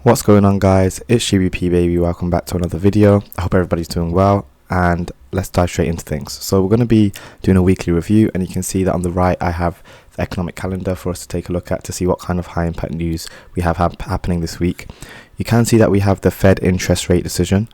What's going on, guys? It's GBP baby. Welcome back to another video. I hope everybody's doing well, and let's dive straight into things. So we're going to be doing a weekly review, and you can see that on the right I have the economic calendar for us to take a look at to see what kind of high impact news we have happening this week. You can see that we have the Fed interest rate decision.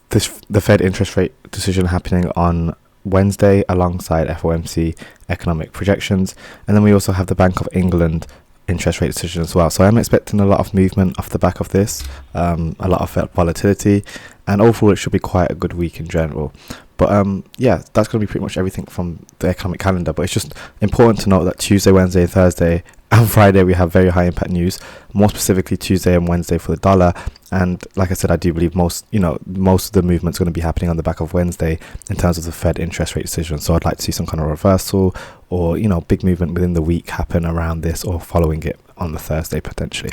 The Fed interest rate decision happening on Wednesday alongside FOMC economic projections, and then we also have the Bank of England interest rate decision as well. So I'm expecting a lot of movement off the back of this, a lot of volatility, and overall it should be quite a good week in general. But yeah, that's going to be pretty much everything from the economic calendar. But it's just important to note that Tuesday, Wednesday, Thursday and Friday we have very high impact news, more specifically Tuesday and Wednesday for the dollar. And like I said, I do believe most of the movement's going to be happening on the back of Wednesday in terms of the Fed interest rate decision. So I'd like to see some kind of reversal or big movement within the week happen around this or following it on the Thursday potentially.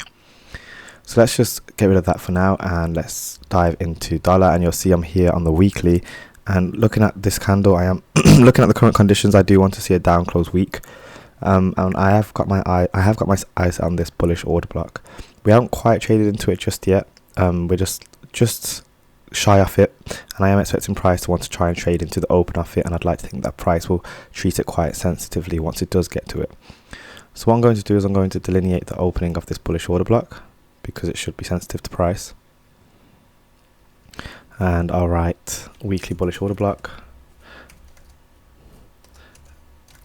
So let's just get rid of that for now and let's dive into dollar. And you'll see I'm here on the weekly, and looking at this candle, I am looking at the current conditions. I do want to see a down close week, and I have got my eyes on this bullish order block. We haven't quite traded into it just yet. We're just shy off it, and I am expecting price to want to try and trade into the open off it, and I'd like to think that price will treat it quite sensitively once it does get to it. So what I'm going to do is I'm going to delineate the opening of this bullish order block because it should be sensitive to price. And I'll write weekly bullish order block.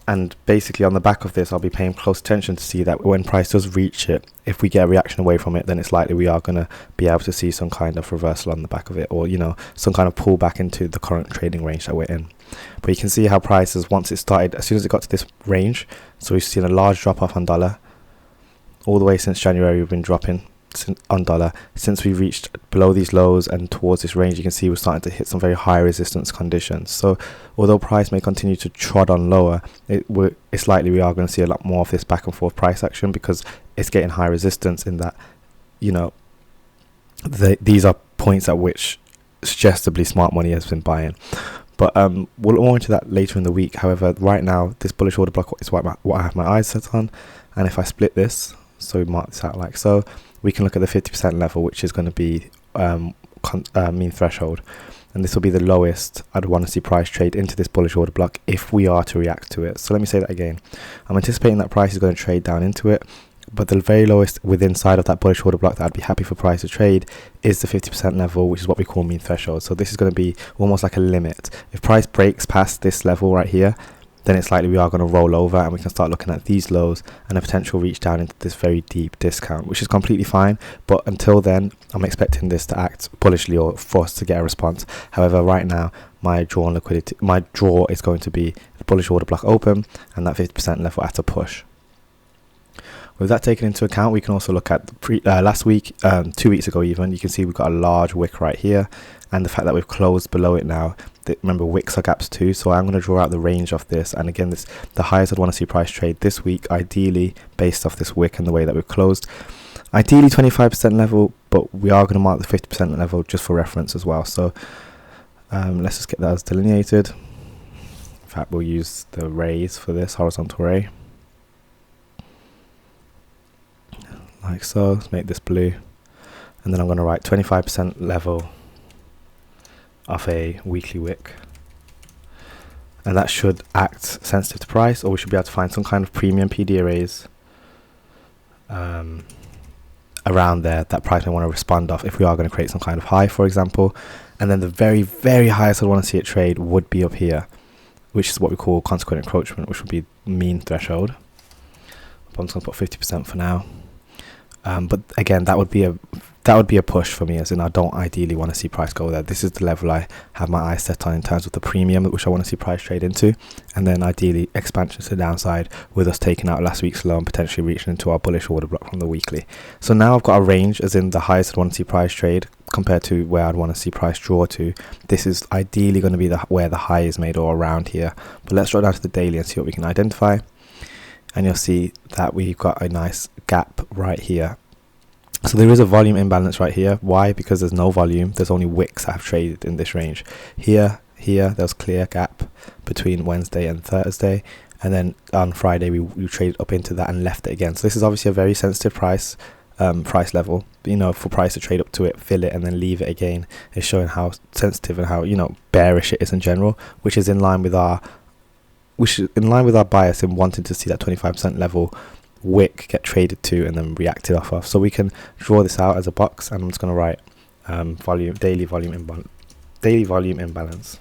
And basically on the back of this, I'll be paying close attention to see that when price does reach it, if we get a reaction away from it, then it's likely we are going to be able to see some kind of reversal on the back of it, or some kind of pull back into the current trading range that we're in. But you can see how prices, once it started, as soon as it got to this range, so we've seen a large drop off on dollar. All the way since January we've been dropping on dollar. Since we reached below these lows and towards this range, you can see we're starting to hit some very high resistance conditions. So although price may continue to trod on lower, it's likely we are going to see a lot more of this back and forth price action because it's getting high resistance in that these are points at which suggestively smart money has been buying. But we'll go into that later in the week. However, right now this bullish order block is what I have my eyes set on, and if I split this, so we mark this out like so, we can look at the 50% level, which is going to be mean threshold, and this will be the lowest I'd want to see price trade into this bullish order block if we are to react to it. So let me say that again. I'm anticipating that price is going to trade down into it, but the very lowest within side of that bullish order block that I'd be happy for price to trade is the 50% level, which is what we call mean threshold. So this is going to be almost like a limit. If price breaks past this level right here, then it's likely we are going to roll over and we can start looking at these lows and a potential reach down into this very deep discount, which is completely fine. But until then, I'm expecting this to act bullishly or for us to get a response. However, right now, my draw is going to be the bullish order block open and that 50% level at a push. With that taken into account, we can also look at last week, 2 weeks ago even. You can see we've got a large wick right here, and the fact that we've closed below it now. Remember, wicks are gaps too, so I'm going to draw out the range of this. And again, the highest I'd want to see price trade this week, ideally based off this wick and the way that we've closed. Ideally 25% level, but we are going to mark the 50% level just for reference as well. So let's just get that as delineated. In fact, we'll use the rays for this, horizontal ray. Like so. Let's make this blue, and then I'm going to write 25% level of a weekly wick, and that should act sensitive to price, or we should be able to find some kind of premium PD arrays around there that price may want to respond off if we are going to create some kind of high, for example. And then the very, very highest I want to see it trade would be up here, which is what we call consequent encroachment, which would be mean threshold. I'm just going to put 50% for now. But again, that would be a push for me, as in I don't ideally want to see price go there. This is the level I have my eyes set on in terms of the premium which I want to see price trade into, and then ideally expansion to the downside with us taking out last week's low and potentially reaching into our bullish order block from the weekly. So now I've got a range, as in the highest I'd want to see price trade compared to where I'd want to see price draw to. This is ideally going to be where the high is made, or around here. But let's draw down to the daily and see what we can identify. And you'll see that we've got a nice gap right here. So there is a volume imbalance right here. Why? Because there's no volume. There's only wicks that have traded in this range. Here, there's clear gap between Wednesday and Thursday, and then on Friday we traded up into that and left it again. So this is obviously a very sensitive price level. For price to trade up to it, fill it, and then leave it again is showing how sensitive and how bearish it is in general, which is in line with our bias in wanting to see that 25% level wick get traded to and then reacted off of. So we can draw this out as a box, and I'm just going to write daily volume imbalance.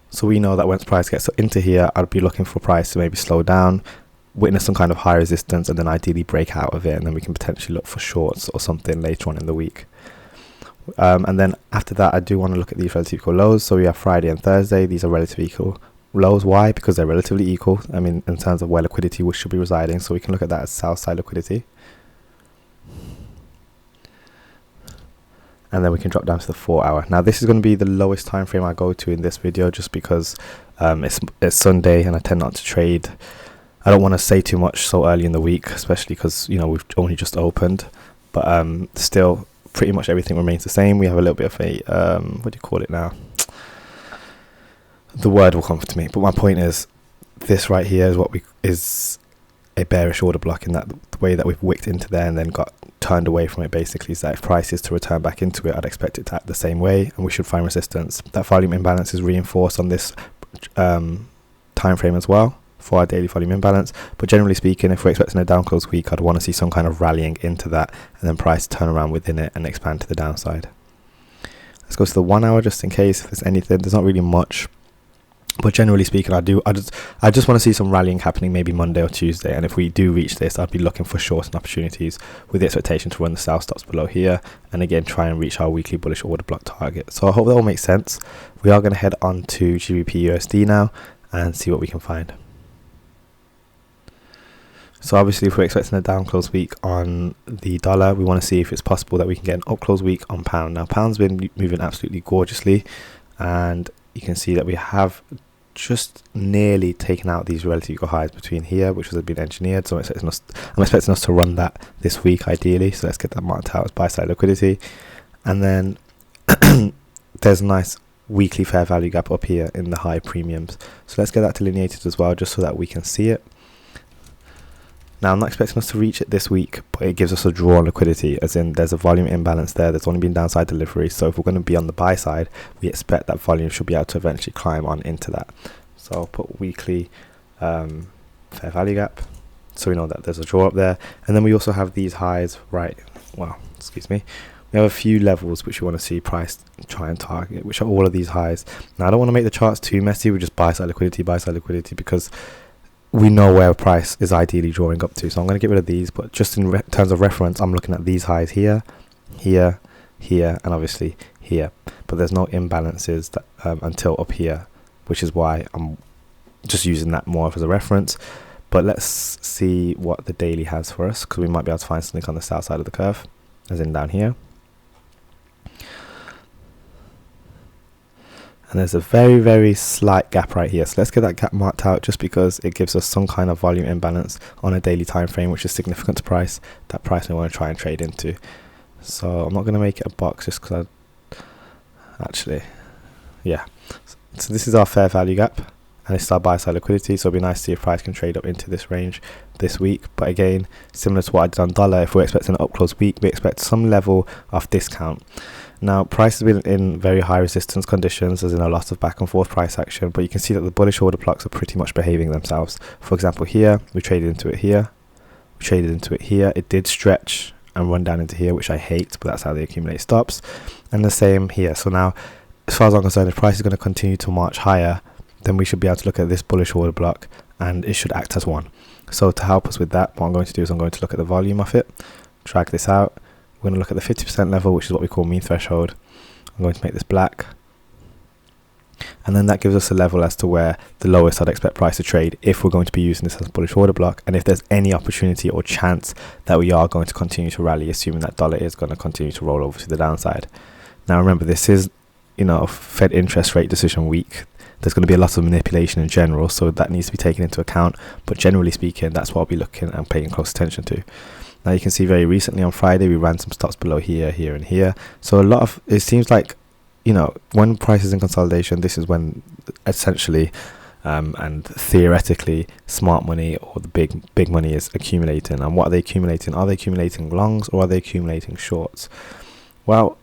So we know that once price gets into here, I'd be looking for price to maybe slow down, witness some kind of high resistance, and then ideally break out of it, and then we can potentially look for shorts or something later on in the week. And then after that, I do want to look at these relative equal lows. So we have Friday and Thursday. These are relatively equal lows. Why? Because they're relatively equal. I mean, in terms of where liquidity should be residing. So we can look at that as south side liquidity. And then we can drop down to the 4 hour. Now this is going to be the lowest time frame I go to in this video, just because it's Sunday and I tend not to trade. I don't want to say too much so early in the week, especially because we've only just opened. But still, pretty much everything remains the same. We have a little bit of a what do you call it now? The word will come to me. But my point is, this right here is is a bearish order block, in that the way that we've wicked into there and then got turned away from it. Basically, is that if price is to return back into it, I'd expect it to act the same way, and we should find resistance. That volume imbalance is reinforced on this time frame as well for our daily volume imbalance. But generally speaking, if we're expecting a down close week, I'd want to see some kind of rallying into that, and then price turn around within it and expand to the downside. Let's go to the 1 hour just in case if there's anything. There's not really much. But generally speaking, I just want to see some rallying happening maybe Monday or Tuesday, and if we do reach this, I'd be looking for shorts and opportunities with the expectation to run the sell stops below here, and again try and reach our weekly bullish order block target. So I hope that all makes sense. We are going to head on to GBP USD now and see what we can find. So obviously, if we're expecting a down close week on the dollar, we want to see if it's possible that we can get an up close week on pound. Now pound's been moving absolutely gorgeously, and you can see that we have just nearly taken out these relative equal highs between here, which has been engineered. So I'm expecting us to run that this week ideally. So let's get that marked out as buy side liquidity, and then there's a nice weekly fair value gap up here in the high premiums. So let's get that delineated as well, just so that we can see it. Now, I'm not expecting us to reach it this week, but it gives us a draw on liquidity, as in there's a volume imbalance there. There's only been downside delivery. So if we're going to be on the buy side, we expect that volume should be able to eventually climb on into that. So I'll put weekly fair value gap, so we know that there's a draw up there. And then we also have these highs, right? Well, excuse me. We have a few levels which we want to see price try and target, which are all of these highs. Now, I don't want to make the charts too messy. We just buy side liquidity, because we know where price is ideally drawing up to. So I'm going to get rid of these, but just in terms of reference, I'm looking at these highs here, here, here, and obviously here. But there's no imbalances that, until up here, which is why I'm just using that more as a reference. But let's see what the daily has for us, because we might be able to find something on the south side of the curve, as in down here. And there's a very, very slight gap right here. So let's get that gap marked out, just because it gives us some kind of volume imbalance on a daily time frame, which is significant to price, that price we want to try and trade into. So I'm not going to make it a box, just because so this is our fair value gap, and this is our buy side liquidity. So it'll be nice to see if price can trade up into this range this week. But again, similar to what I did on dollar, if we're expecting an up close week, we expect some level of discount. Now, price has been in very high resistance conditions, as in a lot of back and forth price action, but you can see that the bullish order blocks are pretty much behaving themselves. For example, here, we traded into it here, we traded into it here. It did stretch and run down into here, which I hate, but that's how they accumulate stops. And the same here. So now, as far as I'm concerned, if price is going to continue to march higher, then we should be able to look at this bullish order block, and it should act as one. So to help us with that, what I'm going to do is I'm going to look at the volume of it, drag this out. We're going to look at the 50% level, which is what we call mean threshold. I'm going to make this black. And then that gives us a level as to where the lowest I'd expect price to trade if we're going to be using this as a bullish order block, and if there's any opportunity or chance that we are going to continue to rally, assuming that dollar is going to continue to roll over to the downside. Now remember, this is, Fed interest rate decision week. There's going to be a lot of manipulation in general, so that needs to be taken into account. But generally speaking, that's what I'll be looking and paying close attention to. Now you can see very recently on Friday we ran some stops below here, here, and here. So it seems like you know, when price is in consolidation, this is when essentially and theoretically smart money or the big money is accumulating. And what are they accumulating? Are they accumulating longs or are they accumulating shorts? Well,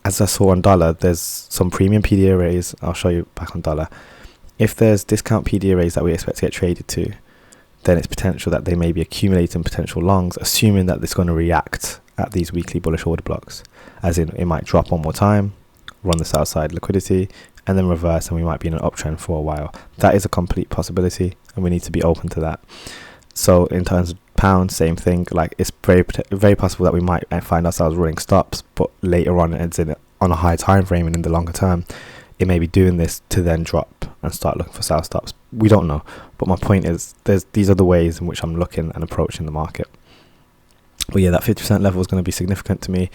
as I saw on dollar, there's some premium PD arrays. I'll show you back on dollar. If there's discount PD arrays that we expect to get traded to, then it's potential that they may be accumulating potential longs, assuming that it's going to react at these weekly bullish order blocks. As in, it might drop one more time, run the sell side liquidity, and then reverse, and we might be in an uptrend for a while. That is a complete possibility, and we need to be open to that. So in terms of pound, same thing. Like, it's very possible that we might find ourselves running stops, but later on it's on a high time frame and in the longer term, it may be doing this to then drop and start looking for sell stops. We don't know, but my point is these are the ways in which I'm looking and approaching the market. But yeah, that 50% level is going to be significant to me.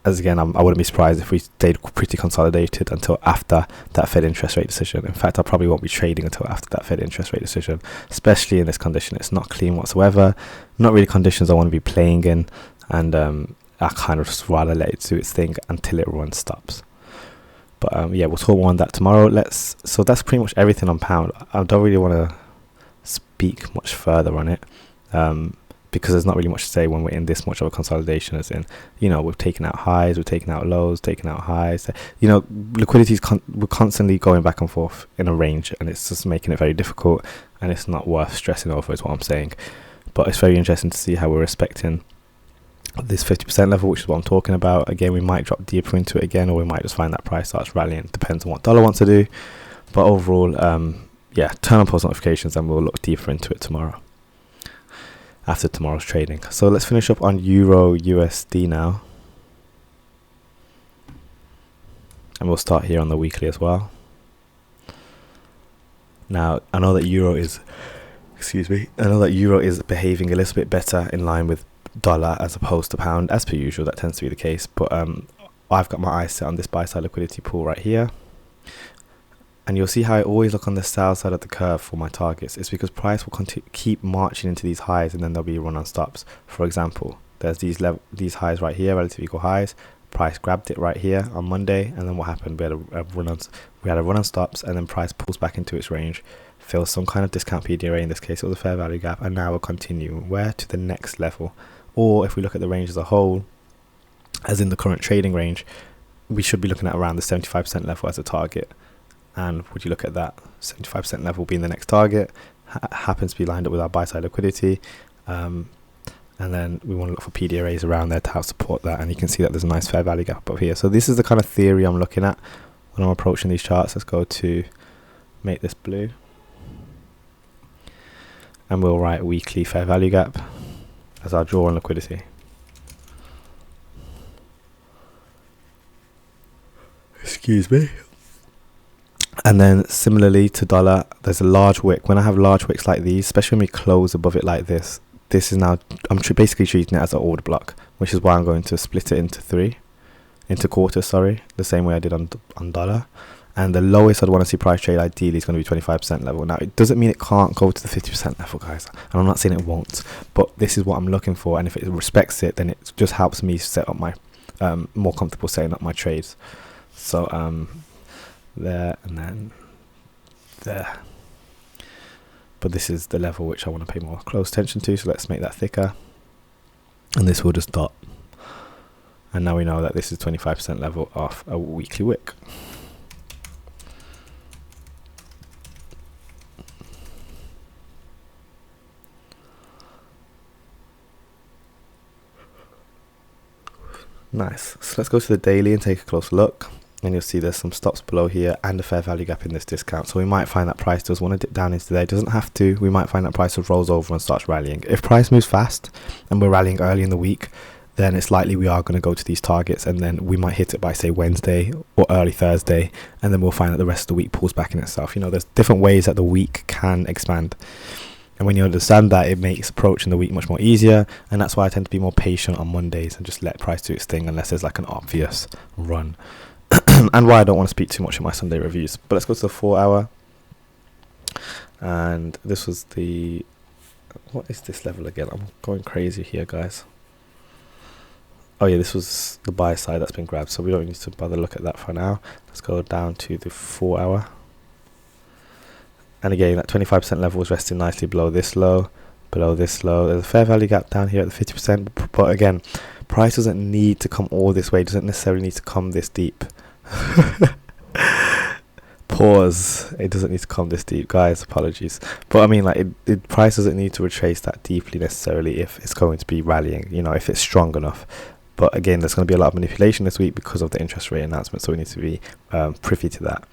As again, I wouldn't be surprised if we stayed pretty consolidated until after that Fed interest rate decision. In fact, I probably won't be trading until after that Fed interest rate decision, especially in this condition. It's not clean whatsoever. Not really conditions I want to be playing in, and I kind of just rather let it do its thing until it runs stops. But yeah, we'll talk more on that tomorrow. So that's pretty much everything on pound. I don't really want to speak much further on it, because there's not really much to say when we're in this much of a consolidation. As in, you know, we've taken out highs, we've taken out lows, taken out highs. You know, liquidity is we're constantly going back and forth in a range, and it's just making it very difficult, and it's not worth stressing over, is what I'm saying. But it's very interesting to see how we're respecting this 50% level, which is what I'm talking about. Again, we might drop deeper into it again, or we might just find that price starts rallying. Depends on what dollar wants to do. But overall, yeah, turn on post notifications and we'll look deeper into it tomorrow after tomorrow's trading. So let's finish up on Euro USD now, and we'll start here on the weekly as well. Now, I know that Euro is behaving a little bit better in line with dollar as opposed to pound, as per usual. That tends to be the case, but I've got my eyes set on this buy side liquidity pool right here, and you'll see how I always look on the sell side of the curve for my targets. It's because price will keep marching into these highs, and then there'll be run on stops. For example, there's these highs right here, relative equal highs. Price grabbed it right here on Monday, and then what happened? We had a run on stops, and then price pulls back into its range, fills some kind of discount PDRA. In this case, it was a fair value gap, and now we'll continue where to the next level. Or if we look at the range as a whole, as in the current trading range, we should be looking at around the 75% level as a target. And would you look at that 75% level being the next target? Happens to be lined up with our buy side liquidity, and then we want to look for PDRAs around there to help support that. And you can see that there's a nice fair value gap up here. So this is the kind of theory I'm looking at when I'm approaching these charts. Let's go to make this blue, and we'll write weekly fair value gap as our draw on liquidity. Excuse me. And then similarly to dollar, there's a large wick. When I have large wicks like these, especially when we close above it like this, this is now, I'm basically treating it as an order block, which is why I'm going to split it into quarters, the same way I did on dollar. And the lowest I'd want to see price trade ideally is going to be 25% level. Now, it doesn't mean it can't go to the 50% level, guys, and I'm not saying it won't, but this is what I'm looking for. And if it respects it, then it just helps me set up my more comfortable setting up my trades. So there, and then there. But this is the level which I want to pay more close attention to, so let's make that thicker, and this will just dot. And now we know that this is 25% level off a weekly wick. Nice. So let's go to the daily and take a closer look, and you'll see there's some stops below here and a fair value gap in this discount. So we might find that price does want to dip down into there. It doesn't have to. We might find that price rolls over and starts rallying. If price moves fast and we're rallying early in the week, then it's likely we are going to go to these targets, and then we might hit it by, say, Wednesday or early Thursday, and then we'll find that the rest of the week pulls back in itself. You know, there's different ways that the week can expand. And when you understand that, it makes approaching the week much more easier. And that's why I tend to be more patient on Mondays and just let price do its thing unless there's like an obvious run. And why I don't want to speak too much in my Sunday reviews. But let's go to the 4 hour. And this was what is this level again? I'm going crazy here, guys. Oh yeah, this was the buy side that's been grabbed, so we don't need to bother look at that for now. Let's go down to the 4 hour. And again, that 25% level was resting nicely below this low, below this low. There's a fair value gap down here at the 50%, but again, price doesn't need to come all this way, doesn't necessarily need to come this deep. Pause. It doesn't need to come this deep, guys, apologies. But I mean, like, it price doesn't need to retrace that deeply necessarily if it's going to be rallying, you know, if it's strong enough. But again, there's going to be a lot of manipulation this week because of the interest rate announcement, so we need to be privy to that.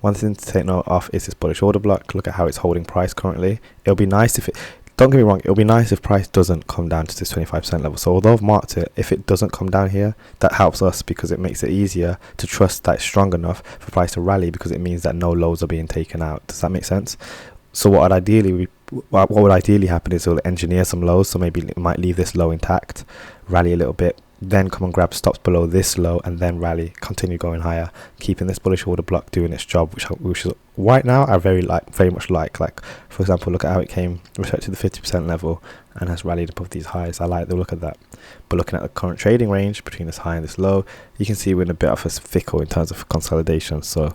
One thing to take note of is this bullish order block. Look at how it's holding price currently. It'll be nice if it, don't get me wrong, it'll be nice if price doesn't come down to this 25% level. So although I've marked it, if it doesn't come down here, that helps us because it makes it easier to trust that it's strong enough for price to rally, because it means that no lows are being taken out. Does that make sense? So what would ideally happen is it'll engineer some lows, so maybe it might leave this low intact, rally a little bit, then come and grab stops below this low, and then rally, continue going higher, keeping this bullish order block doing its job, which is right now I very much like. For example, look at how it came respect to the 50% level and has rallied above these highs. I like the look of that. But looking at the current trading range between this high and this low, you can see we're in a bit of a fickle in terms of consolidation. So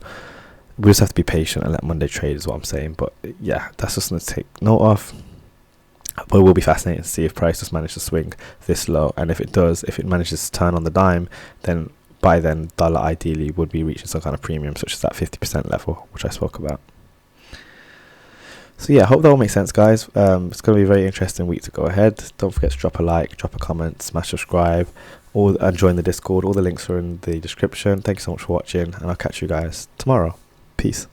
we just have to be patient and let Monday trade is what I'm saying. But yeah, that's just something to take note of. But it will be fascinating to see if price just manages to swing this low, and if it does, if it manages to turn on the dime, then by then dollar ideally would be reaching some kind of premium, such as that 50% level which I spoke about. So yeah, I hope that all makes sense, guys. It's going to be a very interesting week to go ahead. Don't forget to drop a like, drop a comment, smash subscribe, and join the Discord. All the links are in the description. Thank you so much for watching, and I'll catch you guys tomorrow. Peace.